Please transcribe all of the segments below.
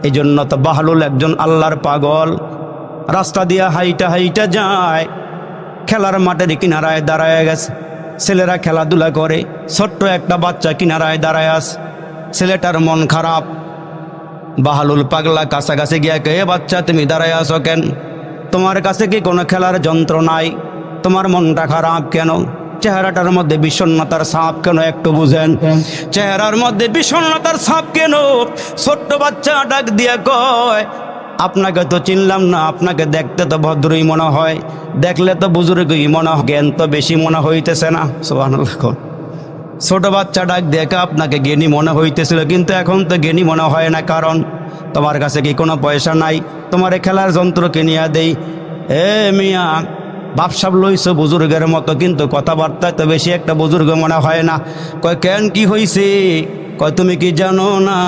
এই জন্য তো বাহলুল একজন আল্লাহর পাগল, রাস্তা দিয়া হাইটা হাইটা যায়, খেলার মাঠের কিনারায় দাঁড়ায় গেছে, ছেলেরা খেলাধুলা করে, ছোট্ট একটা বাচ্চা কিনারায় দাঁড়ায় আছে, ছেলেটার মন খারাপ। বাহলুল পাগলা কাছাকাছি গিয়া কে, বাচ্চা তুমি দাঁড়ায় আছো কেন? তোমার কাছে কি কোনো খেলার যন্ত্র নাই? তোমার মনটা খারাপ কেন? চেহারাটার মধ্যে বিষণ্ণতার ছাপ কেন? একটু বুঝেন, চেহারার মধ্যে বিষণ্ণতার ছাপ কেন? ছোট্ট বাচ্চা ডাক দিয়া কয়, আপনাকে তো চিনলাম না, আপনাকে দেখতে তো ভদ্রই মনে হয়, দেখলে তো বুজুর্গই মনে হয়, জ্ঞান তো বেশি মনে হইতেছে না। সুবহানাল্লাহ। ছোট বাচ্চা ডাক দেখে আপনাকে জ্ঞানী মনে হইতেছিল, কিন্তু এখন তো জ্ঞানী মনে হয় না, কারণ তোমার কাছে কি কোনো পয়সা নাই? তোমার খেলার যন্ত্র কিনিয়া দেই। এ মিয়া, বাপসাপ লইছো বুজুর্গের মতো, কিন্তু কথাবার্তায় তো বেশি একটা বুজুর্গ মনে হয় না। কয় কেন, কি হইছে? কয় তুমি কি জানো না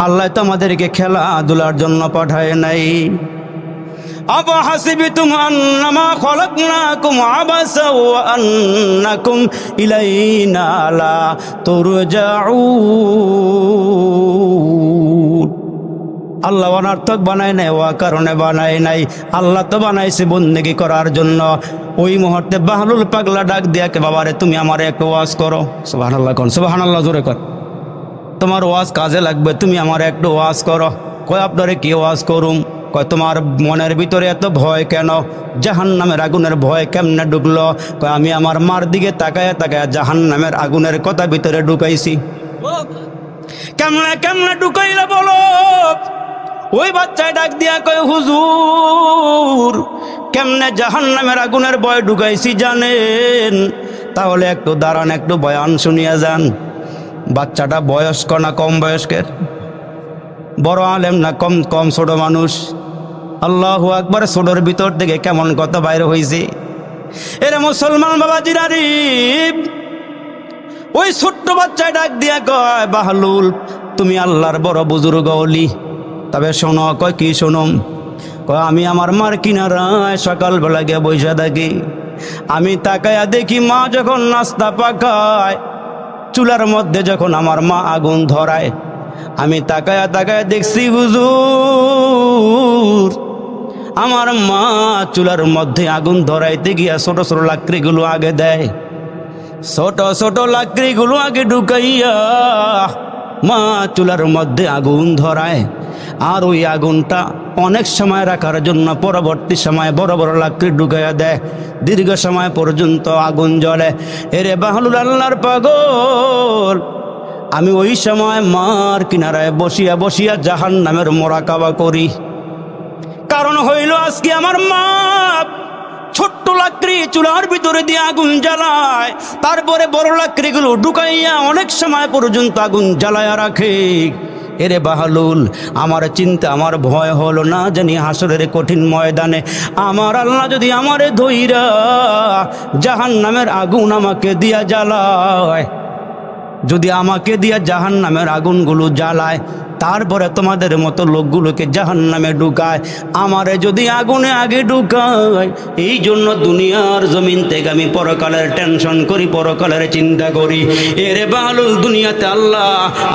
আল্লাহ তোমাদেরকে খেলাধুলার জন্য পাঠায় নাই? আফাহাসিবতুম আন্নামা খলাকনাকুম আবাসা ওয়া আন্নাকুম ইলাইনা লা তুরজাউন। আল্লাহ অনর্থক বানায় নাই, ওয়া কারণে বানায় নাই, আল্লাহ তো বানাইছে বন্দেগী করার জন্য। ওই মুহূর্তে বাহলুল পাগলা ডাক দিয়াকে, বাবারে তুমি আমারে একটু ওয়াজ করো। সুবহানাল্লাহ কোন, সুবহানাল্লাহ জোরে কর, তোমার ওয়াজ কাজে লাগবে, তুমি আমার একটু ওয়াজ করো। কয় আপনারে কি ওয়াজ করুম? কয় তোমার মনের ভিতরে এত ভয় কেন? জাহান্নামের আগুনের ভয় কেমনে ঢুকলো? কয় আমি আমার মার দিকে তাকায় তাকায় জাহান্নামের আগুনের কথা ভিতরে ঢুকাইছি। কেমনে কেমনে ঢুকাইলে বলো? ওই বাচ্চায় ডাক দিয়া কয়, হুজুর কেমনে জাহান্নামের আগুনের ভয় ঢুকাইছি জানেন? তাহলে একটু দাঁড়ান, একটু বয়ান শুনিয়া যান। বাচ্চাটা বয়স্ক না কম বয়স্কের? বড় আলেম না কম কম ছোট মানুষ? আল্লাহু আকবার। ছোটর ভিতর থেকে কেমন কথা বাইরে হয়েছে। এরে মুসলমান বাবাজিরা রে, ওই ছোট্ট বাচ্চায় ডাক দিয়া কয়, বাহলুল তুমি আল্লাহর বড় বুজুর্গ ওলি, তবে শোনো। কয় কি শুনুম? কয় আমি আমার মার কিনারায় সকালবেলা গিয়ে বৈশা থাকি, আমি তাকায়া দেখি মা যখন নাস্তা পাকায়, চুলার মধ্যে যখন আমার মা আগুন ধরায়, আমি তাকায়া তাকায়া দেখছি হুজুর আমার মা চুলার মধ্যে আগুন ধরাইতে গিয়া ছোট ছোট লাকড়িগুলো আগে দেয়, ছোট ছোট লাকড়িগুলো আগে ঢুকাইয়া মা চুলার মধ্যে আগুন ধরায়। আর ওই আগুনটা অনেক সময় রাখার জন্য পরবর্তী সময় বড় বড় লাকড়ি ঢুকাইয়া দেয়, দীর্ঘ সময় পর্যন্ত আগুন জ্বলে। এরে বাহলুল আল্লাহর পাগল, আমি ওই সময় মার কিনারায় বসিয়া বসিয়া জাহান্নামের মোরাকাবা করি। কারণ হইল আজকে আমার মা ছোট্ট লাকড়ি চুলার ভিতরে দিয়ে আগুন জ্বালায়, তারপরে বড় লাকড়িগুলো ঢুকাইয়া অনেক সময় পর্যন্ত আগুন জ্বালায়া রাখে। এরে বাহলুল, আমার চিন্তা, আমার ভয় হলো না জানি হাসরের কঠিন ময়দানে আমার আল্লাহ যদি আমারে ধইরা জাহান্নামের আগুন আমাকে দিয়া জ্বালায়, যদি আমাকে দিয়া জাহান্নামের আগুনগুলো জ্বালায়, তারপরে তোমাদের মতো লোকগুলোকে জাহান্নামে ঢুকায়, আমারে যদি আগুনে আগে ঢুকায়। এই জন্য দুনিয়ার জমিন থেকে আমি পরকালের টেনশন করি, পরকালের চিন্তা করি। এরে বাহলুল, দুনিয়াতে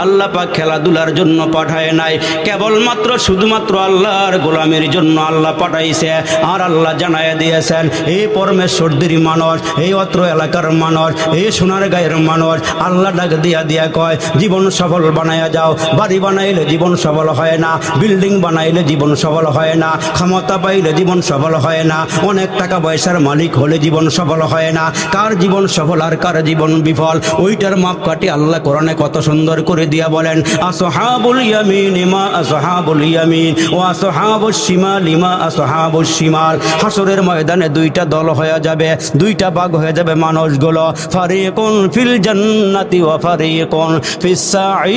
আল্লাহ পাক খেলাধুলার জন্য পাঠায় নাই, কেবলমাত্র শুধুমাত্র আল্লাহর গোলামের জন্য আল্লাহ পাঠাইছে। আর আল্লাহ জানায় দিয়েছেন, এই পরমেশ্বরদের মানুষ, এই অত্র এলাকার মানুষ, এই সোনারগাঁয়ের মানুষ, আল্লাহ ডাক দিয়া দিয়া কয়, জীবন সফল বানায়া যাও। বাড়ি বানাইলে জীবন সফল হয় না, বিল্ডিং বানাইলে জীবন সফল হয় না, ক্ষমতা পাইলে জীবন সফল হয় না, অনেক টাকা পয়সার মালিক হলে জীবন সফল হয় না। কার জীবন সফল আর কার জীবন বিফল, ওইটার মাপকাঠি আল্লাহ কোরআনে কত সুন্দর করে দিয়া বলেন, আসহাবুল ইয়ামিন মা আসহাবুল ইয়ামিন ওয়া আসহাবুশ শিমাল মা আসহাবুশ শিমাল। হাসরের ময়দানে দুইটা দল হয়ে যাবে, দুইটা ভাগ হয়ে যাবে মানুষগুলো, ফারিকুন ফিল জান্নাতি ওয়া ফারিকুন ফিস সাঈর।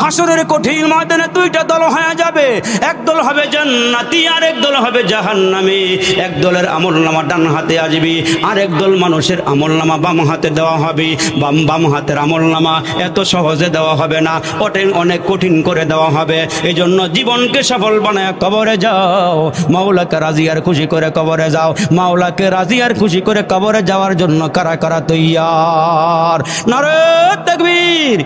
হাসরের কঠিন ময়দানে দুইটা দল হয়ে যাবে, এক দল হবে জান্নাতি আর এক দল হবে জাহান্নামী। এক দলের আমলনামা ডান হাতে আসবে, আর এক দল মানুষের আমলনামা বাম হাতে দেওয়া হবে। বাম হাতের আমলনামা এত সহজে দেওয়া হবে না, অনেক কঠিন করে দেওয়া হবে। এই জন্য জীবনকে সফল বানায় কবরে যাও, মাওলাকে রাজি আর খুশি করে কবরে যাও। মাওলাকে রাজি আর খুশি করে কবরে যাওয়ার জন্য কারা কারা তৈয়ার? নারে তাকবীর।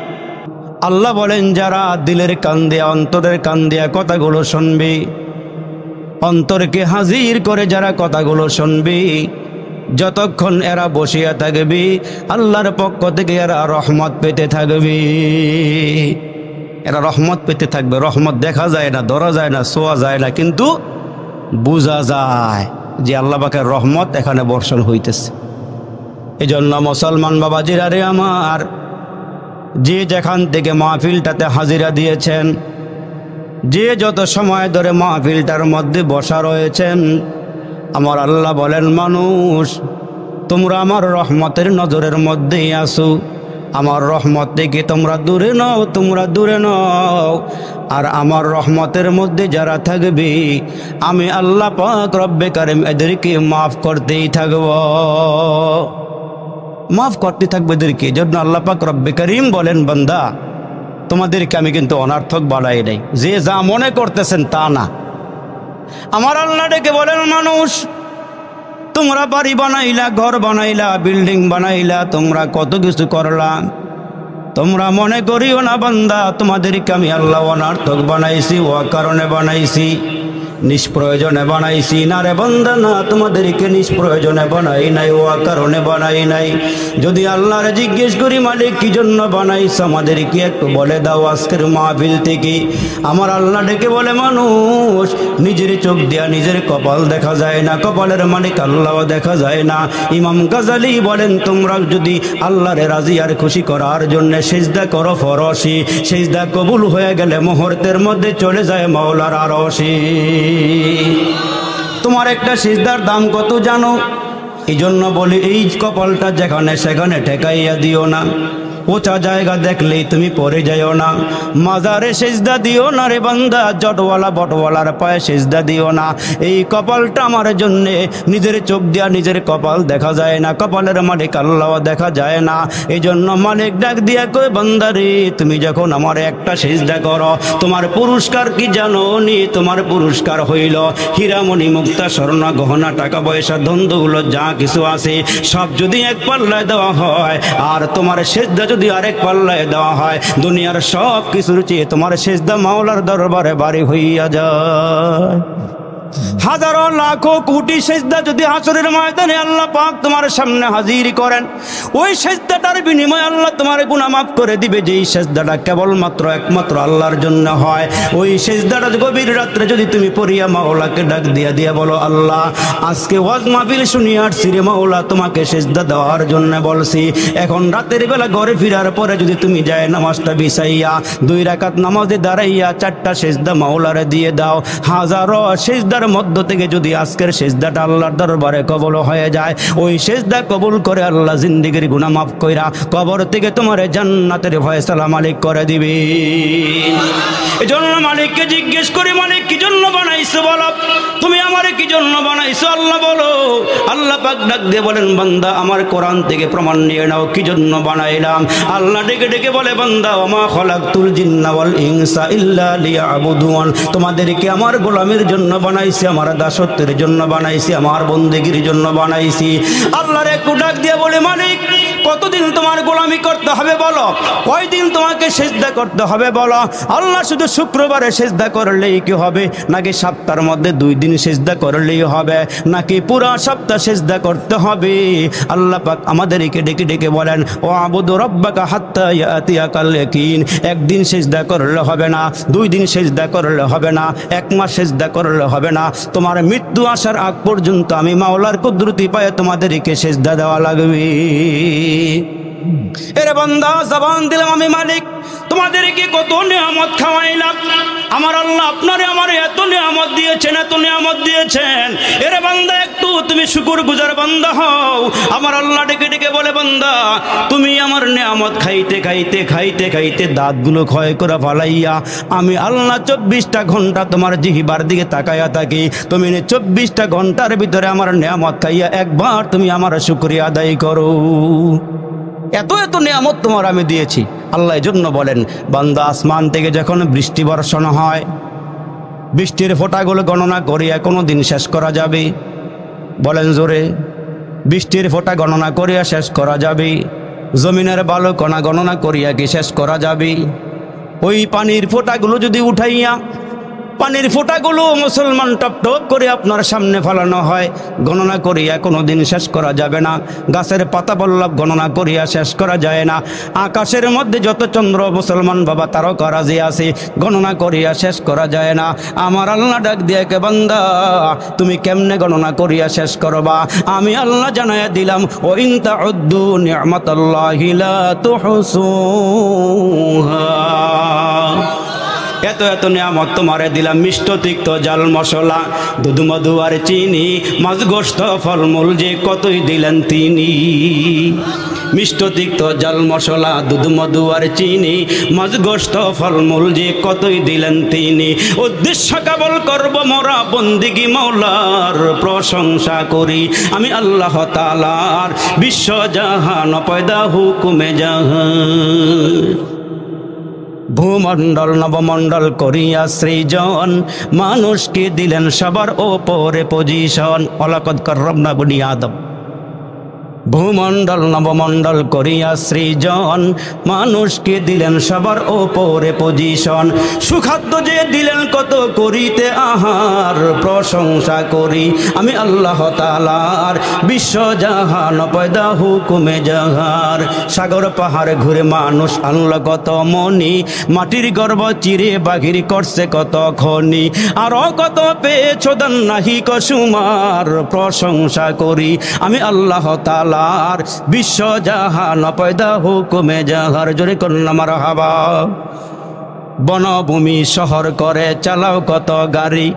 আল্লাহ বলেন যারা দিলের কান দিয়া অন্তরের কান দিয়া কথাগুলো শুনবি, অন্তরকে হাজির করে যারা কথাগুলো শুনবি, যতক্ষণ এরা বসিয়া থাকবি আল্লাহর পক্ষ থেকে এরা রহমত পেতে থাকবি। এরা রহমত পেতে থাকবে। রহমত দেখা যায় না, ধরা যায় না, ছোঁয়া যায় না, কিন্তু বোঝা যায় যে আল্লাহ পাকের রহমত এখানে বর্ষণ হইতেছে। এই জন্য মুসলমান বাবাজিরা রে আমার, যে যেখান থেকে মাহফিলটাতে হাজিরা দিয়েছেন, যে যত সময় ধরে মাহফিলটার মধ্যে বসা রয়েছেন, আমার আল্লাহ বলেন মানুষ তোমরা আমার রহমতের নজরের মধ্যেই আসো। আমার রহমত থেকে তোমরা দূরে নও, তোমরা দূরে নও। আর আমার রহমতের মধ্যে যারা থাকবে আমি আল্লাহ পাক রব্বে কারিম এদেরকে মাফ করতেই থাকব, মাফ করতে থাকবে এদেরকে। জন্য আল্লাহ পাক রব্বে কারিম বলেন বান্দা তোমাদেরকে আমি কিন্তু অনার্থক বানাই নাই, যে যা মনে করতেছেন তা না। আমার আল্লাহ ডেকে বলেন মানুষ তোমরা বাড়ি বানাইলা, ঘর বানাইলা, বিল্ডিং বানাইলা, তোমরা কত কিছু করলা, তোমরা মনে করিও না বান্দা তোমাদেরকে আমি আল্লাহ অনার্থক বানাইছি, ও কারণে বানাইছি, নিষ্প্রয়োজনে বানাইছি না রে বান্দা, না তোমাদেরকে নিষ্প্রয়োজনে বানাই নাই, ও কারণে বানাই নাই। যদি আল্লাহরে জিজ্ঞেস করি মালিক কি জন্য বানাইছ আমাদেরকে একটু বলে দাও আজকের মাহফিল থেকে। আমার আল্লাহ ডেকে বলে মানুষ নিজের চোখ দিয়া নিজের কপাল দেখা যায় না, কপালের মালিক আল্লাহ দেখা যায় না। ইমাম গাজালি বলেন তোমরা যদি আল্লাহরে রাজি আর খুশি করার জন্য সিজদা করো ফরসি, সিজদা কবুল হয়ে গেলে মুহূর্তের মধ্যে চলে যায় মাওলার আরশি। তোমার একটা সিজদার দাম কত জানো? এই জন্য বলি এই কপালটা যেখানে সেখানে ঠেকাইয়া দিও না, উঁচা জায়গা দেখলেই তুমি পড়ে যাইও না, মাজারে সেজদা দিও না রে বান্দা, জটওয়ালা বটওয়ালার পায়ে সেজদা দিও না। এই কপালটা আমার জন্যে নিজের চোখ দিয়া নিজের কপাল দেখা যায় না, কপালের মালিক আল্লাহ দেখা যায় না। এই জন্য মালিক ডাক দিয়া কই বান্দারে তুমি যখন আমার একটা সেজদা করো তোমার পুরস্কার কি জানো নি? তোমার পুরস্কার হইল হীরামণি মুক্তা স্বর্ণ গহনা টাকা পয়সা ধনদৌলত যা কিছু আছে সব যদি এক পাল্লায় দেওয়া হয়, আর তোমার সেজদা যদি আরেক পাল্লায় দেওয়া হয়, দুনিয়ার সব কিছুর চেয়ে তোমার সেজদা মাওলার দরবারে বাড়ি হইয়া যায়। হাজারো লাখো কোটি সেজদা যদি হাসরের ময়দানে আল্লাহ পাক তোমার সামনে হাজির করেন, ওই সেজদাটার বিনিময়ে আল্লাহ তোমার গুনাহ মাফ করে দিবে। যেই সেজদাটা কেবলমাত্র একমাত্র আল্লাহর জন্য হয়, ওই সেজদাটা গভীর রাত্রে যদি তুমি পড়িয়া মাওলাকে ডাক দিয়া দিয়া বলো আল্লাহ আজকে ওয়াজ মাহফিল শুনিয়ে আসছি রে মাওলা, তোমাকে সেজদা দেওয়ার জন্য বলছি। এখন রাতের বেলা ঘরে ফিরার পরে যদি তুমি যায় নামাজটা বিছাইয়া 2 রাকাত নামাজে দাঁড়াইয়া 4টা সেজদা মাওলারে দিয়ে দাও, হাজারো সেজদা মধ্য থেকে যদি আজকের সেজদাটা আল্লাহর দরবারে কবুল হয়ে যায়, ওই সেজদা কবুল করে আল্লাহ জিন্দেগির গুনাহ মাফ কইরা কবর থেকে তোমার জান্নাতের ফয়সালা মালিক করে দিবে। এজন্য মালিককে জিজ্ঞেস করি মালিক কি জন্য বানাইছো বলো, তুমি আমারে কি জন্য বানাইছো আল্লাহ বলো। আল্লাহ পাক ডাক দিয়ে বলেন বান্দা আমার কোরআন থেকে প্রমাণ নিয়ে নাও কি জন্য বানাইলাম। আল্লাহ ডেকে ডেকে বলে বান্দা ওমা খলাকতুল জিন্না ওয়াল ইনসা ইল্লা লিয়াবুদুন, তোমাদেরকে আমার গোলামের জন্য বানাইছি, আমার দাসত্বের জন্য বানাইছি, আমার বন্দেগীর জন্য বানাইছি। আল্লাহর একটু ডাক দিয়ে বলে মালিক কতদিন তোমার গোলামি করতে হবে বলো, কয়দিন তোমাকে সেজদা করতে হবে বলো। আল্লাহ শুধু শুক্রবারে সেজদা করলেই কি হবে, নাকি সপ্তাহের মধ্যে 2 দিন সেজদা করলেই হবে, নাকি পুরা সপ্তাহ সেজদা করতে হবে? আল্লাহ পাক আমাদেরকে ডেকে ডেকে বলেন ও আবুদু রাব্বাকা হাত্তা ইয়াতিয়াকাল ইয়াকিন, একদিন সেজদা করলে হবে না, 2 দিন সেজদা করলে হবে না, 1 মাস সেজদা করলে হবে না, তোমার মৃত্যু আসার আগ পর্যন্ত আমি মাওলার কুদরতি পায়ে তোমাদেরকে সেজদা দেওয়া লাগবে। এরে বান্দা জবান দিলাম আমি মালিক তোমাদেরকে কত নিয়ামত খাওয়াইলাম, আমার আল্লাহ আপনারে আমারে এত নিয়ামত দিয়েছেন, এত নিয়ামত দিয়েছেন। এরে বান্দা একটু তুমি শুকরগুজার বান্দা হও। আমার আল্লাহ ডেকে ডেকে বলে বান্দা তুমি আমার নিয়ামত খাইতে খাইতে খাইতে খাইতে দাঁতগুলো ক্ষয় করে ফালাইয়া আমি আল্লাহ 24টা ঘন্টা তোমার জিহ্বার দিকে তাকাইয়া থাকি, তুমি 24টা ঘন্টার ভিতরে আমার নিয়ামত খাইয়া একবার তুমি আমার শুকরিয়া আদায় করো। এত এত নিয়ামত তোমার আমি দিয়েছি। আল্লাহ এজন্য বলেন বান্দা আসমান থেকে যখন বৃষ্টি বর্ষণ হয়, বৃষ্টির ফোঁটাগুলো গণনা করিয়া কোনো দিন শেষ করা যাবে? বলেন জোরে, বৃষ্টির ফোঁটা গণনা করিয়া শেষ করা যাবে? জমিনের বালু কণা গণনা করিয়া কি শেষ করা যাবে? ওই পানির ফোঁটাগুলো যদি উঠাইয়া পানির ফোঁটাগুলো মুসলমান টপ টপ করে আপনার সামনে ফেলানো হয়, গণনা করিয়া কোনোদিন শেষ করা যাবে না। গাছের পাতা পল্লব গণনা করিয়া শেষ করা যায় না। আকাশের মধ্যে যত চন্দ্র মুসলমান বাবা তারকারাজি আছে, গণনা করিয়া শেষ করা যায় না। আমার আল্লাহ ডাক দিয়ে কে বান্দা, তুমি কেমনে গণনা করিয়া শেষ করবা? আমি আল্লাহ জানাইয়া দিলাম, ও ইন তাউদ্দু নি'মাতাল্লাহি লা তুহসুহা। এত এত নিয়ামত তোমারে দিলাম, মিষ্ট তিক্ত জাল মশলা, দুধ মধু আর চিনি, মাছ গোস্ত ফলমূল যে কতই দিলেন তিনি। মিষ্ট তিক্ত জাল মশলা, দুধ মধু আর চিনি, মাছ গোস্ত ফলমূল যে কতই দিলেন তিনি। উদ্দেশ্য কেবল করব মোরা বন্দিগি মৌলার প্রশংসা করি, আমি আল্লাহ তাআলার বিশ্ব জাহান পয়দা হুকুমে জাহান। ভূমণ্ডল নবমণ্ডল করিয়া সৃজন, মানুষকে দিলেন সবার ওপরে পজিশন। ওয়ালাকাদ কাররামনা বনি আদম। ভূমণ্ডল নবমণ্ডল করিয়া সৃজন, মানুষকে দিলেন সবার ওপরে পজিশন। সুখাদ্য যে দিলেন কত করিতে আহার, প্রশংসা করি আমি আল্লাহ তাআলার বিশ্ব জাহান পয়দা হুকুমে জাহার। সাগর পাহাড় ঘুরে মানুষ আনল কত মনি, মাটির গর্ভ চিরে বাঘির করছে কত খনি। আরো কত পেয়েছ দান নাহি কসুমার, প্রশংসা করি আমি আল্লাহ তাআলা বিশ্ব জাহান পয়দা হুকুমে জাহার। জোরে কন্যা মারহাবা। বনভূমি শহর করে চালাও কত গাড়ি,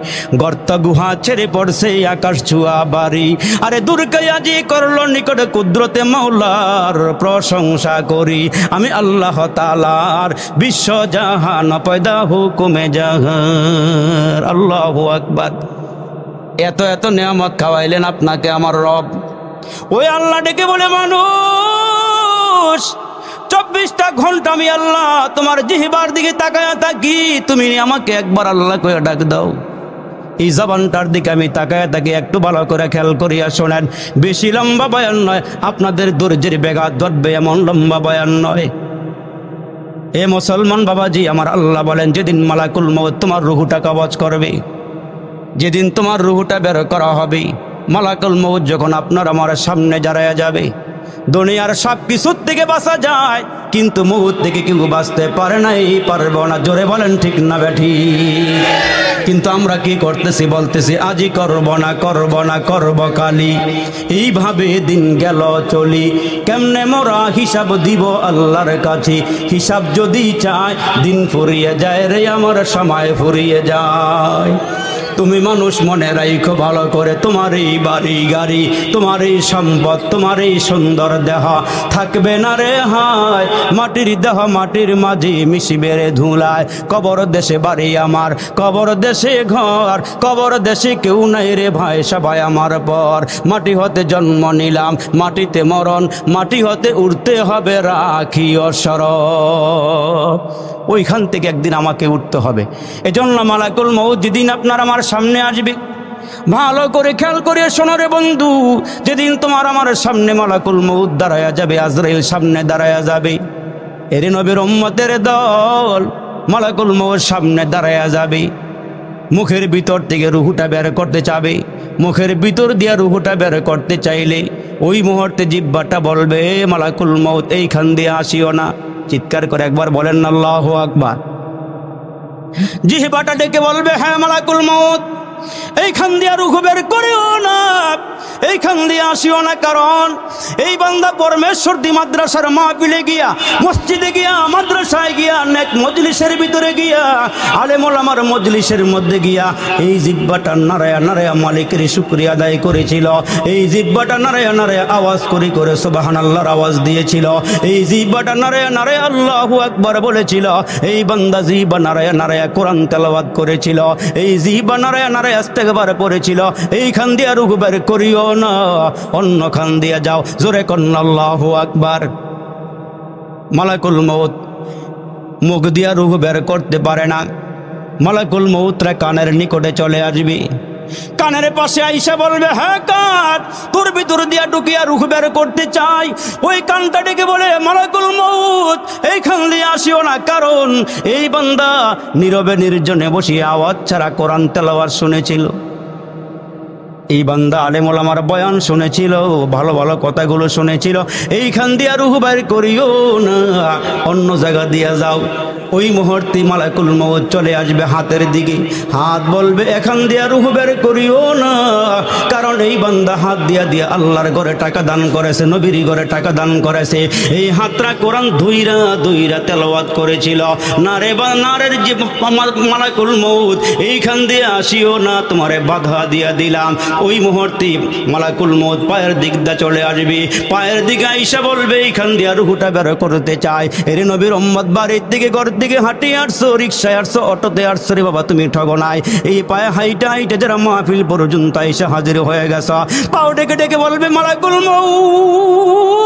গর্ত গুহা ছেড়ে পড়ছে আকাশ ছুয়া বাড়ি। আরে দুর্গায়াজি করলো নিকট কুদরতে মাওলার, প্রশংসা করি আমি আল্লাহ তাআলার বিশ্ব জাহান পয়দা হুকুমে জাহার। আল্লাহু আকবার। এত এত নিয়ামত খাওয়াইলেন আপনাকে আমার রব। ওই আল্লাহ ডেকে বলে, মানুষ 24টা ঘন্টা আমি আল্লাহ তোমার জিহ্বার দিকে তাকায়া থাকি, তুমি আমাকে একবার আল্লাহ কইয়া ডাক দাও। এই জবানটার দিকে আমি তাকায়া থাকি, একটু ভালো করে খেয়াল করিয়া শোনেন। বেশি লম্বা বয়ান নয়, আপনাদের ধৈর্যের বেঘাত ধরবে এমন লম্বা বয়ান নয়। এ মুসলমান বাবাজি, আমার আল্লাহ বলেন, যেদিন মালাকুল মউত তোমার রুহুটা কবজ করবে, যেদিন তোমার রুহুটা বের করা হবে, মালাকুল মউত যখন আপনার আমার সামনে দাঁড়ায়া যাবে, দুনিয়ার সব কিছুর থেকে বাঁচা যায়, কিন্তু মউত থেকে কেউ বাঁচতে পারে নাই, পারবো না। জোরে বলেন ঠিক না বেঠি? কিন্তু আমরা কি করতেছি? বলতেছি আজই করব না, করব না, করব কালি। এইভাবে দিন গেল চলি, কেমনে মোরা হিসাব দিব আল্লাহর কাছে? হিসাব যদি চায় দিন ফুরিয়ে যায় রে আমার, সময় ফুরিয়ে যায়। তুমি মানুষ মনে রাখো ভালো করে, তোমার এই বাড়ি গাড়ি, তোমার এই সম্পদ, তোমার এই সুন্দর দেহ থাকবে না রে হায়। মাটির দেহ মাটির মাঝে মিশিবে রে ধুলায়। কবর দেশে বাড়ি আমার, কবর দেশে ঘর, কবর দেশে কেউ নাই রে ভাই, সবাই আমার পর। মাটি হতে জন্ম নিলাম, মাটিতে মরণ, মাটি হতে উঠতে হবে রাখিও সরব। ওইখান থেকে একদিন আমাকে উঠতে হবে। এজন্য মালাকুল মউত যেদিন আপনার আমার সামনে আসবে, ভালো করে খেয়াল করে শোনো রে বন্ধু। যেদিন তোমার আমার সামনে মালাকুল মউত দাঁড়ায়া যাবে, আজরাইল সামনে দাঁড়ায়া যাবে, এর নবীর উম্মতের দল মালাকুল মউত সামনে দাঁড়ায়া যাবে। মুখের ভিতর থেকে রুহুটা বের করতে চাবে, মুখের ভিতর দিয়ে রুহুটা বের করতে চাইলে ওই মুহূর্তে জিহ্বাটা বলবে, মালাকুল মউত এইখান দিয়ে আসিও না। চিৎকার করে একবার বলেন না আল্লাহু আকবার। জিহ্বাটা ডেকে বলবে, হ্যাঁ মালাকুল মউত এইখান দিয়ে রুহু বের করিও না, এইখান দিয়ে আসিও না। কারণ এই বান্দা পরমেশ্বর দি মাদ্রাসার মাহফিলে গিয়া, মসজিদে গিয়া, মাদ্রাসায় গিয়া, নেক মজলিসের ভিতরে গিয়া, আলেম ওলামার মজলিসের মধ্যে গিয়া এই জিহ্বাটা নারায়া নারায়া মালিকের শুকরিয়া আদায় করেছিল। এই জিহ্বাটা নারায়া নারায়া আওয়াজ করে করে সুবহানাল্লাহর আওয়াজ দিয়েছিল। এই জিহ্বাটা নারায়া নারায়া আল্লাহু আকবার বলেছিল। এই বান্দা জিহ্বা নারায়া নারায়া কোরআন তেলাওয়াত করেছিল। এই জিহ্বা নারায়া নারায়া ইস্তেগফার পড়েছিল। এইখান দিয়ে রুহু বের করিও না, অন্য খান দিয়ে যাও। জোরে কন্না আল্লাহু আকবার। মালাকুল মউত মুখ দিয়া রুহু বের করতে পারে না। মালাকুল মউতরা কানের নিকটে চলে আসবে। কানের পাশে আইসা বলবে, হ্যাঁ কান, তোর ভিতর দিয়া ঢুকিয়া রূহ বের করতে চাই। ওই কানটা ডেকে বলে, মালাকুল মউত এইখান দিয়ে আসিও না, কারণ এই বান্দা নীরবে নির্জনে বসিয়ে আওয়াজ ছাড়া কোরআন তেলাওয়াত শুনেছিল। এই বান্দা আলেম ওলামার বয়ান শুনেছিল, ভালো ভালো কথাগুলো শুনেছিল। এইখান দিয়া রূহ বের করিও না, অন্য জায়গা দিয়া যাও। ওই মুহূর্তে মালাকুল মউত চলে আসবে হাতের দিকে, হাত বলবে, এখান দিয়া রূহ বের করিও না, কারণ এই বান্দা হাত দিয়া দিয়া আল্লাহর ঘরে টাকা দান করেছে, নবীর ঘরে টাকা দান করেছে। এই হাতরা কোরআন ধুইরা ধুইরা তেলাওয়াত করেছিল। না রে বা নারের যে মালাকুল মউত এইখান দিয়ে আসিও না, তোমারে বাধা দিয়া দিলাম। ওই মুহূর্তে মালাকুল মউত পায়ের দিক দিয়ে চলে আসবে, পায়ের দিকে আইসা বলবে, এইখান দিয়া রূহটা বের করতে চাই। এর নবীর উম্মত বাড়ির দিকে ঘর দিকে হাঁটি আসছো, রিক্সায় আসছো, অটোতে আসছো, রে বাবা তুমি ঠগো নাই। এই পায়ে হাইটা হাইটে যারা মাহফিল পর্যন্ত এসে হাজির হয়ে গেছ, পাও ডেকে ডেকে বলবে, মালাকুল মউত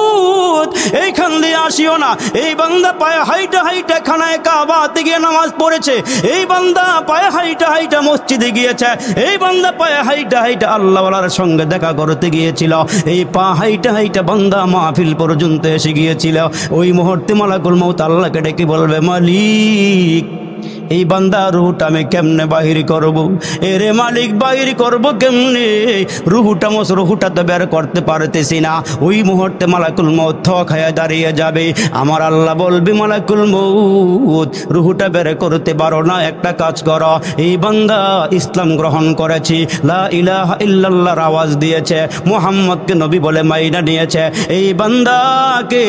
এইখান দিয়ে আসিও না। এই বান্দা পায়ে হাইটা হাইটা খানায় কাবাতে গিয়ে নামাজ পড়েছে, এই বান্দা পায়ে হাইটা হাইটা মসজিদে গিয়েছে, এই বান্দা পায়ে হাইটা হাইটা আল্লাহওয়ালার সঙ্গে দেখা করতে গিয়েছিল, এই পা হাইটা হাইটা বান্দা মাহফিল পর্যন্ত এসে গিয়েছিল। ওই মুহূর্তে মালাকুল মউত আল্লাহকে ডেকে বলবে, মালিক এই বান্দা রুহটা আমি কেমনে বাহির করব? এরে মালিক বাহির করব কেমনে? রুহুটা তো বের করতে পারতেছি না। ওই মুহূর্তে মালাকুল মউত থ খায়া দাঁড়িয়ে যাবে। আমার আল্লাহ বলবে, মালাকুল মউত রুহুটা বের করতে পারো না, একটা কাজ করো। এই বান্দা ইসলাম গ্রহণ করেছি, লা ইলাহা ইল্লাল্লাহর আওয়াজ দিয়েছে, মুহাম্মদকে নবী বলে মাইনা নিয়েছে, এই বান্দাকে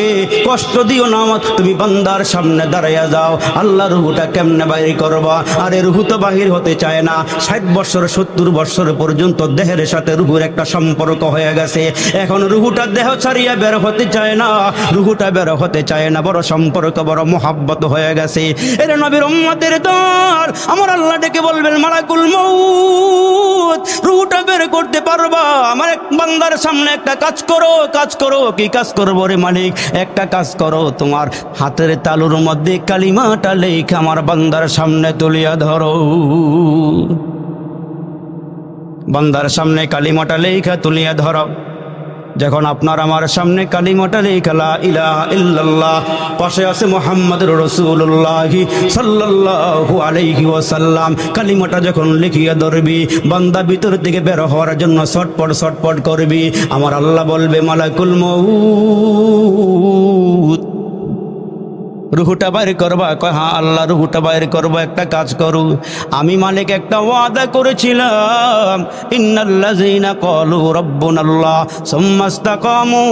কষ্ট দিও না, তুমি বান্দার সামনে দাঁড়াইয়া যাও। আল্লাহ রুহুটা কেমনে বাহির করবা? আরে রুহু তো বাহির হতে চায় না। 60 বছর 70 বছর পর্যন্ত দেহের সাথে রুহুর একটা সম্পর্ক হয়ে গেছে, এখন রুহুটা দেহ ছাড়িয়া বের হতে চায় না, রুহুটা বের হতে চায় না, বড় সম্পর্ক, বড় মোহাব্বত হয়ে গেছে। এর নবীর উম্মতের দল আমার আল্লাহ ডেকে বলবেন, মালাকুল মউত রুহুটা বের করতে পারবা? আমার এক বান্দার সামনে একটা কাজ করো। কাজ করো? কি কাজ করবো রে মালিক? একটা কাজ করো, তোমার হাতের তালুর মধ্যে কালিমাটা লেখা আমার বান্দার সামনে তুলিয়া ধরো। বান্দার সামনে কালিমাটা লেখা তুলিয়া ধরো। যখন আপনার আমার সামনে কালিমাটা লেখা লা ইলাহা ইল্লাল্লাহ, পাশে আছে মুহাম্মাদুর রাসূলুল্লাহ সাল্লাল্লাহু আলাইহি ওয়াসাল্লাম, কালিমাটা যখন লিখিয়া ধরবি, বান্দা ভিতর থেকে বের হওয়ার জন্য ছটপট করবি। আমার আল্লাহ বলবে, মালাকুল মউত রুহুটা বাইর করবা? কয় হ্যাঁ আল্লাহ, রুহুটা বাইর করবো। একটা কাজ করু, আমি মালিক একটা ওয়াদা করেছিলাম, ইন্নাল্লাযীনা ক্বালু রাব্বুনাল্লাহ সুম্মা ইসতাকামু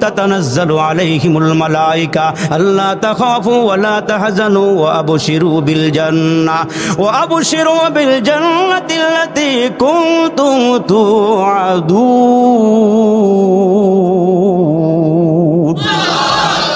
তাতানাজ্জালু আলাইহিমুল মালায়েকা আল্লা তাখাফু ওয়া লা তাহজানু ওয়া আবশিরু বিল জান্নাতিল্লাতী কুনতুম তুআদুন।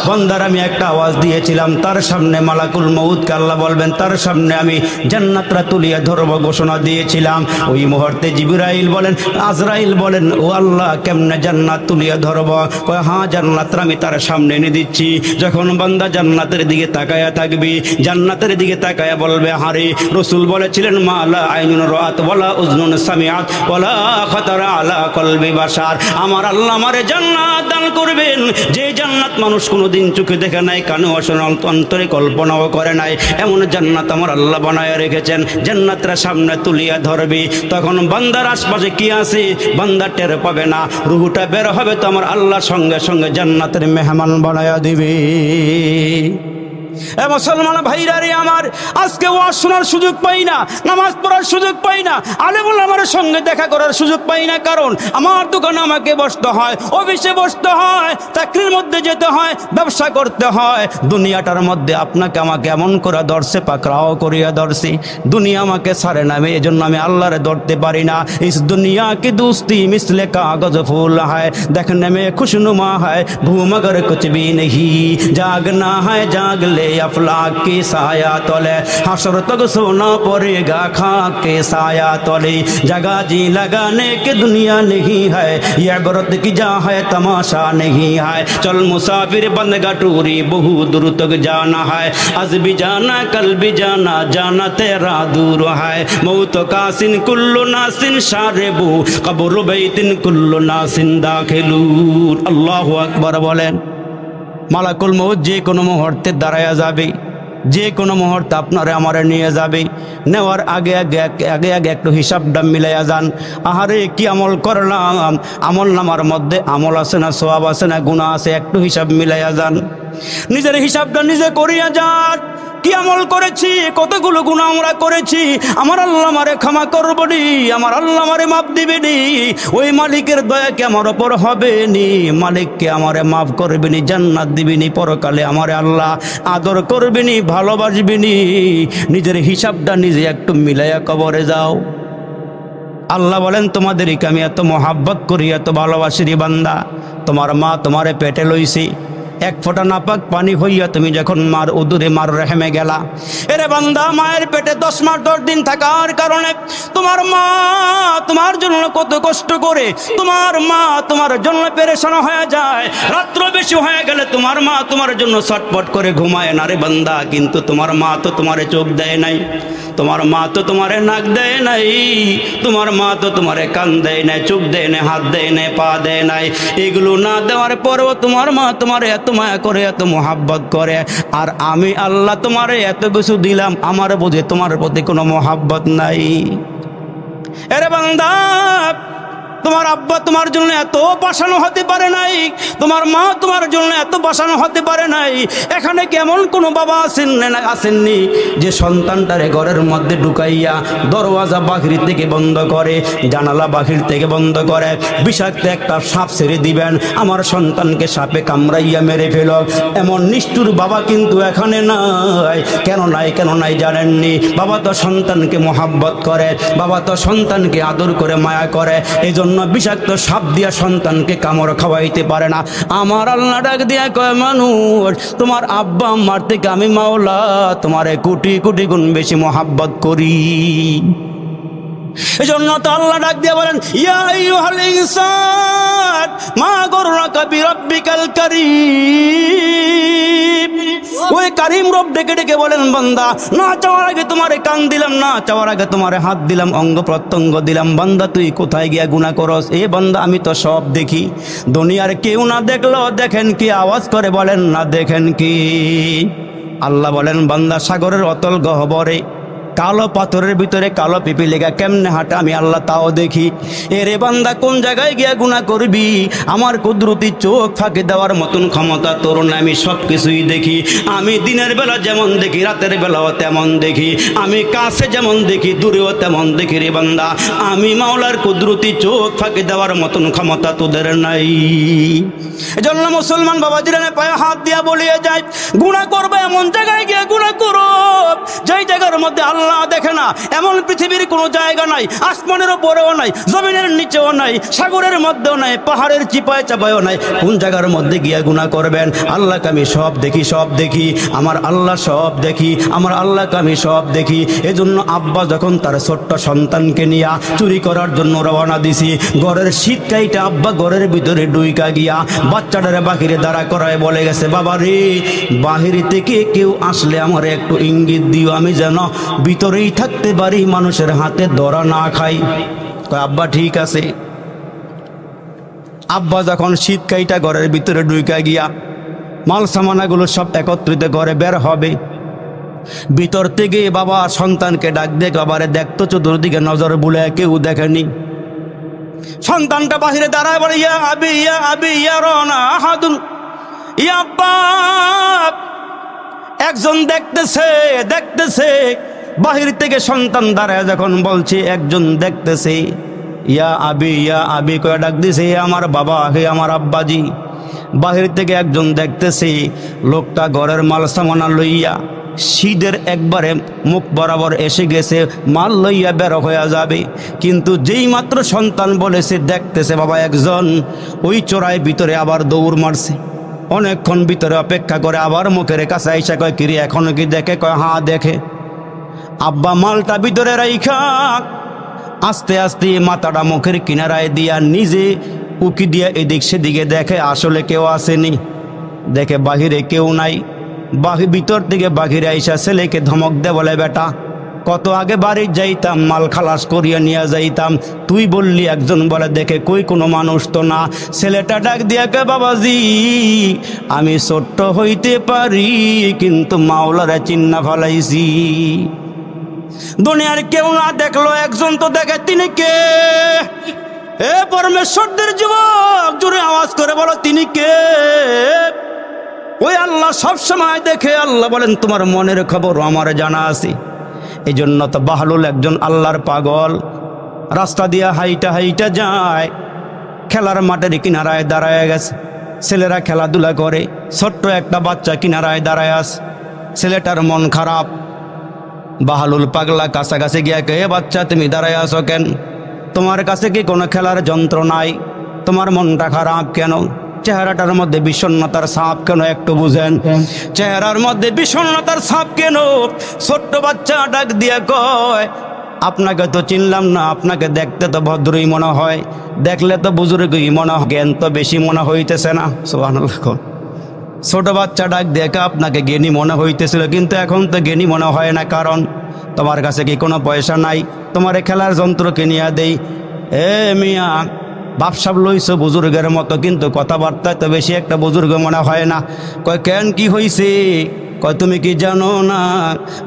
বান্দার আমি একটা আওয়াজ দিয়েছিলাম, তার সামনে মালাকুল মউতকে আল্লাহ বলবেন, তার সামনে আমি জান্নাতরা তুলিয়া ধরব ঘোষণা দিয়েছিলাম। ওই মুহূর্তে জিবরাইল বলেন, আজরাইল বলেন, ও আল্লাহ কেমনে জান্নাত তুলিয়া ধরব? কয় হ্যাঁ জান্নাতরা আমি তার সামনে এনে দিচ্ছি। যখন বান্দা জান্নাতের দিকে তাকায়া থাকবি, জান্নাতের দিকে তাকায়া বলবে, হারে রাসূল বলেছিলেন, মা লা আইনুন রাআত ওয়ালা উযনুন সামিআত ওয়ালা খাতারা আলা কলবি বাশার। আমার আল্লাহ আমারে জান্নাত দান করবেন, যে জান্নাত মানুষ কোনোদিন চোখে দেখে নাই, কানে শোনা, অন্তরে কল্পনাও করে নাই, এমন জান্নাত আমার আল্লাহ বানায় রেখেছেন। জান্নাতরা সামনে তুলিয়া ধরবি, তখন বান্দার আশপাশে কি আছে বান্দা টের পাবে না। রুহুটা বের হবে তো আমার আল্লাহ সঙ্গে সঙ্গে জান্নাতের মেহমান বানায়া দিবে। মুসলমান ভাইরা রে আমার, আজকে ওয়াজ শোনার সুযোগ পাই না, নামাজ পড়ার সুযোগ পাই না, আলেমুল আমার সঙ্গে দেখা করার সুযোগ পাই না, কারণ আমার দোকানে আমাকে বসতে হয়, অফিসে বসতে হয়, চাকরির মধ্যে যেতে হয়, ব্যবসা করতে হয়। দুনিয়াটার মধ্যে আপনাকে আমাকে এমন করে ধরছে, পাকড়াও করিয়া ধরছি। দুনিয়া আমাকে ছাড়ে না, এই জন্য আমি আল্লাহরে ধরতে পারি না। ইস দুনিয়া কি দুস্তি মিসলে কাগজ ফুল হয়, দেখনে মে খুশনুমা হয়, ভূ মগর কুছ ভি नहीं, जागना है जाग ले अफलाक की साया तले, हशर तक सोना पड़ेगा खाक के साया तले। जगह जी लगाने की दुनिया नहीं है, ये इबरत की जहाँ है तमाशा नहीं है। चल मुसाफिर बंदगा टूरी बहु दूर तक जाना है, आज भी जाना कल भी जाना, जाना तेरा दूर है। मौत कासिन कुल्लु नासिन शारेबू, कब्र बैतिन कुल्लु नासिन दाखिलून। अल्लाहु আকবার বলেন। মালাকুল মউত যে কোনো মুহূর্তে দাঁড়ায়া যাবে, যে কোনো মুহূর্তে আপনারে আমারে নিয়ে যাবে। নেওয়ার আগে আগে আগে আগে একটু হিসাবটা মিলাইয়া যান। আহারে কি আমল করলাম, আমল নামার মধ্যে আমল আছে না সওয়াব আছে না গুনাহ আছে, একটু হিসাব মিলাইয়া যান। নিজের হিসাবটা নিজে করিয়া যান। কি আমল করেছি, কতগুলো গুনাহ আমরা করেছি, আমার আল্লাহ আমারে ক্ষমা করবনি, আমার আল্লাহ আমারে মাফ দিবেনি। ওই মালিকের দয়া কি আমার উপর হবে নি, মালিককে আমারে মাফ করবেনি, জান্নাত দিবেনি, পরকালে আমারে আল্লাহ আদর করবেনি, ভালোবাসবেনি। নিজের হিসাবটা নিজে একটু মিলাইয়া কবরে যাও। আল্লাহ বলেন তোমাদেরকে আমি এত মোহাব্বত করি, এত ভালোবাসি রে বান্দা, তোমার মা তোমারে পেটে লইছি, এক ফোঁটা নাপাক পানি হইয়া তুমি যখন মার উদরে মার রেহেমে গেলা। এরে বান্দা, মায়ের পেটে 10 মাস 10 দিন থাকার কারণে তোমার মা তোমার জন্য কত কষ্ট করে, তোমার মা তোমার জন্য পেরেশান হয়ে যায়। রাত্র বেশি হয়ে গেলে তোমার মা তোমার জন্য ছটফট করে ঘুমায় না রে বান্দা। কিন্তু তোমার মা তো তোমারে চোখ দেয় নাই, তোমার মা তো তোমারে নাক দেয় নাই, তোমার মা তো তোমারে কান দেয় নাই, চোখ দেয় নাই, হাত দেয় নাই, পা দেয় নাই। এগুলো না দেওয়ার পরেও তোমার মা তোমারে এত মায়া করে, এত মোহাব্বত করে। আর আমি আল্লাহ তোমারে এত কিছু দিলাম, আমার বোঝে তোমার প্রতি কোনো মোহাব্বত নাই। এরে বান্দা, তোমার আব্বা তোমার জন্য এত বাসানো হতে পারে নাই, তোমার মা তোমার জন্য এত বাসানো হতে পারে নাই। এখানে কেমন কোনো বাবা আসেননি যে সন্তানটারে ঘরের মধ্যে ঢুকাইয়া দরওয়াজা বাহির থেকে বন্ধ করে, জানালা বাহির থেকে বন্ধ করে, বিষাক্ত একটা সাপ ছেড়ে দিবেন, আমার সন্তানকে সাপে কামড়াইয়া মেরে ফেল। এমন নিষ্ঠুর বাবা কিন্তু এখানে নাই। কেন নাই, কেন নাই জানেননি? বাবা তো সন্তানকে মোহাব্বত করে, বাবা তো সন্তানকে আদর করে, মায়া করে। এই জন্য বিষাক্ত সাপ দিয়া সন্তানকে কামড় খাওয়াইতে পারে না। আমার আল্লাহ ডাক দিয়া কয়, মানুষ তোমার আব্বা আম্মার থেকে আমি মাওলা তোমারে কোটি কোটি গুণ বেশি মোহাব্বত করি। এজন্য তো আল্লাহ ডাক দিয়া বলেন, ইয়া আইয়ুহাল ইনসান মা গররাকা বিরাব্বিকাল কারীম। ওই কারীম রব ডেকে ডেকে বলেন, বান্দা না চাওয়ার আগে তোমারে কান দিলাম, না চাওয়ার আগে তোমারে হাত দিলাম, অঙ্গ প্রত্যঙ্গ দিলাম, বান্দা তুই কোথায় গিয়া গুনাহ করস? এ বান্দা আমি তো সব দেখি। দুনিয়ার কেউ না দেখলো দেখেন কি? আওয়াজ করে বলেন না দেখেন কি? আল্লাহ বলেন, বান্দা সাগরের অতল গহ্বরে কালো পাথরের ভিতরে কালো পিপি লেগা কেমনে হাঁটা আমি আল্লাহ তাও দেখি। এরে বান্দা কোন জায়গায় গিয়া গুনাহ করবি? আমার কুদরতি চোখ ফাঁকি দেওয়ার মতন ক্ষমতা তোর না, আমি সব কিছুই দেখি। আমি দিনের বেলা যেমন দেখি, রাতের বেলাও তেমন দেখি। আমি কাছে যেমন দেখি, দূরেও তেমন দেখি রে বান্দা। আমি মাওলার কুদরতি চোখ ফাঁকি দেওয়ার মতন ক্ষমতা তোদের নাই। এজন্য মুসলমান বাবাজিরা পায়ে হাত দিয়া বলিয়ে যায়, গুনাহ করবে এমন জায়গায় গিয়া গুনাহ করো যেই জায়গার মধ্যে আল্লাহ দেখে না। এমন পৃথিবীর কোনো জায়গা নাই, আসমানের উপরেও নাই, জমিনের নিচেও নাই, সাগরের মধ্যেও নাই, পাহাড়ের চিপায় চাপায়ও নাই। কোন জায়গার মধ্যে গিয়া গুনাহ করবেন? আল্লাহকে আমি সব দেখি, সব দেখি, আমার আল্লাহ সব দেখি, আমার আল্লাহকে আমি সব দেখি। এজন্য আব্বা যখন তার ছোট্ট সন্তানকে নিয়ে চুরি করার জন্য রওনা দিছি, ঘরের শীত কাইটা আব্বা ঘরের ভিতরে ডুইকা গিয়া বাচ্চাটারে বাহিরে দাঁড়া করায় বলে গেছে, বাবা রে বাহির থেকে কেউ আসলে আমার একটু ইঙ্গিত দিও, আমি যেন ভিতরেই থাকতে পারি, মানুষের হাতে ধরা না খাই। আব্বা ঠিক আছে। আব্বা যখন শীত কাইটা ঘরের ভিতরে ঢুইকা গিয়া মাল সামানাগুলো সব একত্রিত করে বের হবে, ভিতর থেকে বাবা সন্তানকে ডাক দিয়ে, বাবারে দেখতো চতুর্দিকে নজর বুলে কেউ দেখেনি। সন্তানটা বাহিরে দাঁড়ায় বলে, ইয়া আবি ইয়া আবি ইয়া রানা আহাদুন, ইয়া আব্বা। একজন দেখতেছে দেখতেছে বাহির থেকে সন্তান দাঁড়ায় যখন বলছে, একজন দেখতেছে, ইয়া আবি কয়ে ডাক দিছে, আমার বাবা, হে আমার আব্বাজি। বাহির থেকে একজন দেখতেছে, লোকটা ঘরের মাল সামানা লইয়া শীতের একবারে মুখ বরাবর এসে গেছে, মাল লইয়া বের হয়ে যাবে। কিন্তু যেই মাত্র সন্তান বলেছে দেখতেছে বাবা একজন, ওই চোরাই ভিতরে আবার দৌড় মারছে। অনেকক্ষণ ভিতরে অপেক্ষা করে আবার মুখের কাছে আইসা কয় কিরে এখনো কি দেখে? কয় হ্যাঁ দেখে। আব্বা মালটা ভিতরে রাইখা আস্তে আস্তে মাথাটা মুখের কিনারায় দিয়া নিজে উকি দিয়া এদিক সেদিকে দেখে আসলে কেউ আসেনি। দেখে বাহিরে কেউ নাই। ভিতর থেকে বাহিরে আইসা ছেলেকে ধমক দে, বলে বেটা কত আগে বাড়ি যাইতাম, মাল খালাস করিয়া নিয়ে যাইতাম, তুই বললি একজন, বলে দেখে কই কোনো মানুষ তো না। ছেলেটা ডাক দিয়া কে বাবাজি আমি ছোট্ট হইতে পারি কিন্তু মাওলারে চিন্না ফেলাইছি। দুনিয়ার কেউ না দেখলো, একজন তো দেখে, তিনি কে? এ পরমেশ্বরদের যুবক জোরে আওয়াজ করে বলো তিনি কে? ওই আল্লাহ সব সময় দেখে। আল্লাহ বলেন তোমার মনের খবর আমার জানা আছে। এই জন্য তো বাহলুল একজন আল্লাহর পাগল, রাস্তা দিয়া হাইটা হাইটা যায়, খেলার মাঠের কিনারায় দাঁড়ায় গেছে। ছেলেরা খেলাধুলা করে, ছোট্ট একটা বাচ্চা কিনারায় দাঁড়ায় আছে। ছেলেটার মন খারাপ। বাহলুল পাগলা কাছাকাছি গিয়া কে বাচ্চা তুমি দাঁড়ায় আছো কেন? তোমার কাছে কি কোনো খেলার যন্ত্র নাই? তোমার মনটা খারাপ কেন? চেহারাটার মধ্যে বিষণ্ণতার ছাপ কেন? একটু বুঝেন চেহারার মধ্যে বিষণ্ণতার ছাপ কেন? ছোট্ট বাচ্চা ডাক দিয়া কয় আপনাকে তো চিনলাম না, আপনাকে দেখতে তো ভদ্রই মনে হয়, দেখলে তো বুজুর্গই মনে হয়, জ্ঞান তো বেশি মনে হইতেছে না। সুবহানাল্লাহ। ছোট বাচ্চা ডাক দেখে আপনাকে জ্ঞানী মনে হইতেছিল কিন্তু এখন তো জ্ঞানী মনে হয় না, কারণ তোমার কাছে কি কোনো পয়সা নাই? তোমার খেলার যন্ত্র কিনিয়া দেই। এ মিয়া বাপসাপ লইছো বুজুর্গের মতো কিন্তু কথাবার্তায় তো বেশি একটা বুজুর্গ মনে হয় না। কয় কেন কি হইছে? কয় তুমি কি জানো না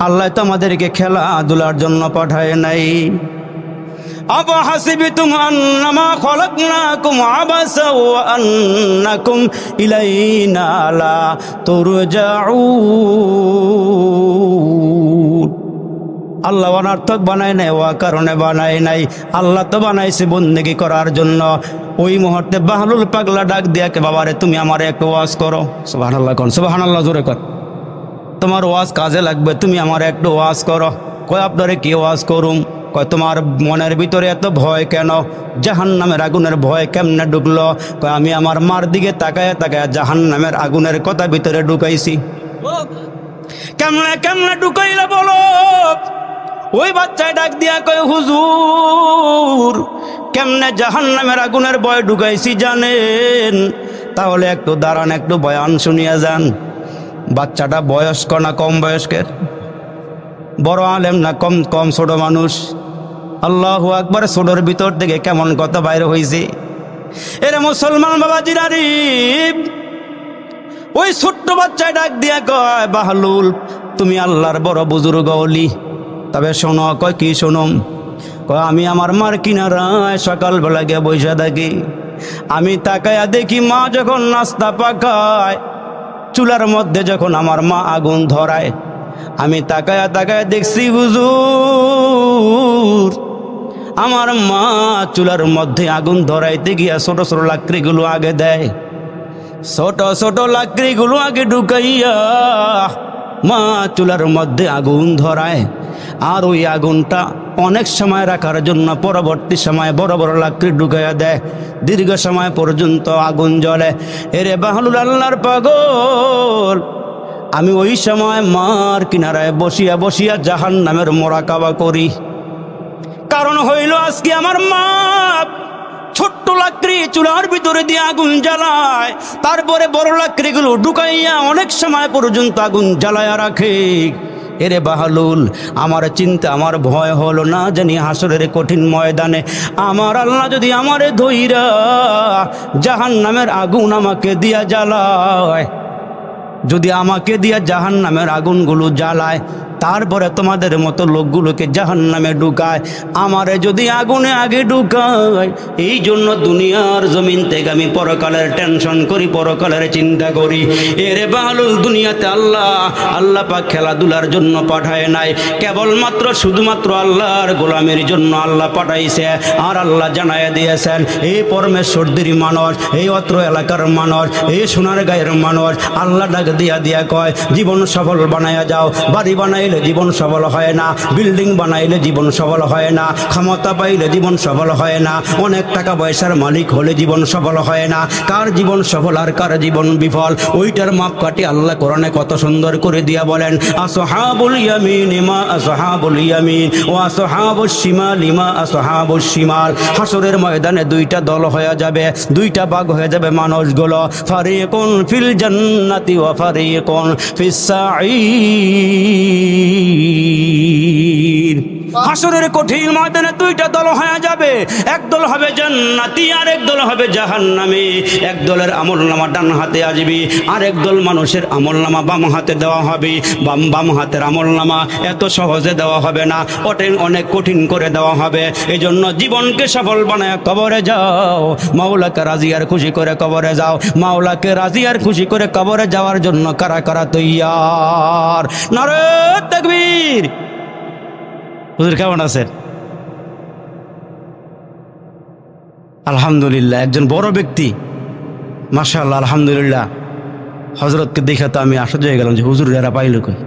আল্লাহ তো আমাদেরকে খেলাধুলার জন্য পাঠায় নাই। আফাহাসিবতুম আন্নামা খলাকনাকুম আবাসা ওয়া আন্নাকুম ইলাইনা লা তুরজাউন। আল্লাহ অনার্থক বানায় নাই, ও কারণে বানায় নাই, আল্লাহ তো বানাইছে বন্দেগী করার জন্য। ওই মুহূর্তে বাহলুল পাগলা ডাক দিয়া কে বাবারে তুমি আমার একটু ওয়াজ করো। সুবহানাল্লাহ কোন, সুবহানাল্লাহ জোরে কর। তোমার ওয়াজ কাজে লাগবে, তুমি আমার একটু ওয়াজ করো। কয় আপনারে কি ওয়াজ করুম? কয় তোমার মনের ভিতরে এত ভয় কেন? জাহান্নামের আগুনের ভয় কেমনে ঢুকলো? কয় আমি আমার মার দিকে তাকায় তাকায় জাহান্নামের আগুনের কথা ভিতরে ঢুকাইছি। কেমনে কেমনে ঢুকাইলা বলো? ওই বাচ্চায় ডাক দিয়া কয় হুজুর কেমনে জাহান্নামের আগুনের ভয় ঢুকাইছি জানেন? তাহলে একটু দাঁড়ান, একটু বয়ান শুনিয়া যান। বাচ্চাটা বয়স্ক না কম বয়স্কের? বড় আলেম না কম কম ছোট মানুষ? আল্লাহু আকবার। ছোটর ভিতর থেকে কেমন কথা বাইর হয়েছে। এরে মুসলমান বাবাজিরা রে, ওই ছোট্ট বাচ্চায় ডাক দিয়া কয় বাহলুল তুমি আল্লাহর বড় বুজুর্গ ওলি, তবে শোনো। কয় কি শুনুম? কয় আমি আমার মার কিনারায় সকালবেলা গিয়ে বসে থাকি, আমি তাকায়া দেখি মা যখন নাস্তা পাকায়, চুলার মধ্যে যখন আমার মা আগুন ধরায়, আমি তাকায়া তাকায়া দেখছি হুজুর আমার মা চুলার মধ্যে আগুন ধরাইতে গিয়া ছোট ছোট লাকড়িগুলো আগে দেয়, ছোট ছোট লাকড়িগুলো আগে ঢুকাইয়া মা চুলার মধ্যে আগুন ধরায়। আর ওই আগুনটা অনেক সময় রাখার জন্য পরবর্তী সময় বড় বড় লাকড়ি ঢুকাইয়া দেয়, দীর্ঘ সময় পর্যন্ত আগুন জ্বলে। এরে বাহলুল আল্লাহর পাগল, আমি ওই সময় মার কিনারায় বসিয়া বসিয়া জাহান্নামের মোরাকাবা করি। কারণ হইল আজকে আমার মা ছোট্ট লাকড়ি চুলার ভিতরে দিয়ে আগুন জ্বালায়, তারপরে বড় লাকড়িগুলো ঢুকাইয়া অনেক সময় পর্যন্ত আগুন জ্বালায়া রাখে। এরে বাহলুল আমার চিন্তা, আমার ভয় হলো না জানি হাসরের কঠিন ময়দানে আমার আল্লাহ যদি আমারে ধইরা জাহান্নামের আগুন আমাকে দিয়া জ্বালায়, যদি আমাকে দিয়া জাহান্নামের আগুনগুলো জ্বালায়, তারপরে তোমাদের মতো লোকগুলোকে জাহান্নামে ঢুকায়, আমারে যদি আগুনে আগে ঢুকায়। এই জন্য দুনিয়ার জমিন থেকে আমি পরকালের টেনশন করি, পরকালের চিন্তা করি। এরে বাহলুল দুনিয়াতে আল্লাহ পাক খেলাধুলার জন্য পাঠায় নাই, কেবলমাত্র শুধুমাত্র আল্লাহর গোলামের জন্য আল্লাহ পাঠাইছে। আর আল্লাহ জানাইয়া দিয়েছেন এই পরমেশ্বরদের মানুষ, এই অত্র এলাকার মানুষ, এই সোনারগাঁয়ের মানুষ, আল্লাহ ডাক দিয়া দিয়া কয় জীবন সফল বানায়া যাও। বাড়ি বানাইলে জীবন সফল হয় না, বিল্ডিং বানাইলে জীবন সফল হয় না, ক্ষমতা পাইলে জীবন সফল হয় না, অনেক টাকা পয়সার মালিক হলে জীবন সফল হয় না। কার জীবন সফল আর কার জীবন বিফল, ওইটার মাপকাঠি আল্লাহ কোরআনে কত সুন্দর করে দিয়া বলেন, আসহাবুল ইয়ামিন মা আসহাবুল ইয়ামিন ওয়া আসহাবুশ শিমাল মা আসহাবুশ শিমাল। হাসরের ময়দানে দুইটা দল হয়ে যাবে, দুইটা ভাগ হয়ে যাবে মানুষগুলো, ফারিকুন ফিল জান্নাতি ওয়া ফারিকুন ফিস সাঈর। হাসরের কঠিন ময়দানে দুইটা দল হয়ে যাবে, এক দল হবে জান্নাতি আর এক দল হবে জাহান্নামী। এক দলের আমলনামা ডান হাতে আসবে, আর এক দল মানুষের আমলনামা বাম হাতে দেওয়া হবে। বাম হাতের আমলনামা এত সহজে দেওয়া হবে না, অনেক কঠিন করে দেওয়া হবে। এই জন্য জীবনকে সফল বানায় কবরে যাও, মাওলাকে রাজি আর খুশি করে কবরে যাও। মাওলাকে রাজি আর খুশি করে কবরে যাওয়ার জন্য কারা কারা তৈয়ার? নারে তাকবীর। হুজুর কেমন আছেন? আলহামদুলিল্লাহ, একজন বড় ব্যক্তি, মাশাআল্লাহ, আলহামদুলিল্লাহ। হযরতকে দেখে তো আমি আশ্চর্য হয়ে গেলাম যে হুজুর এরা পাইল কই।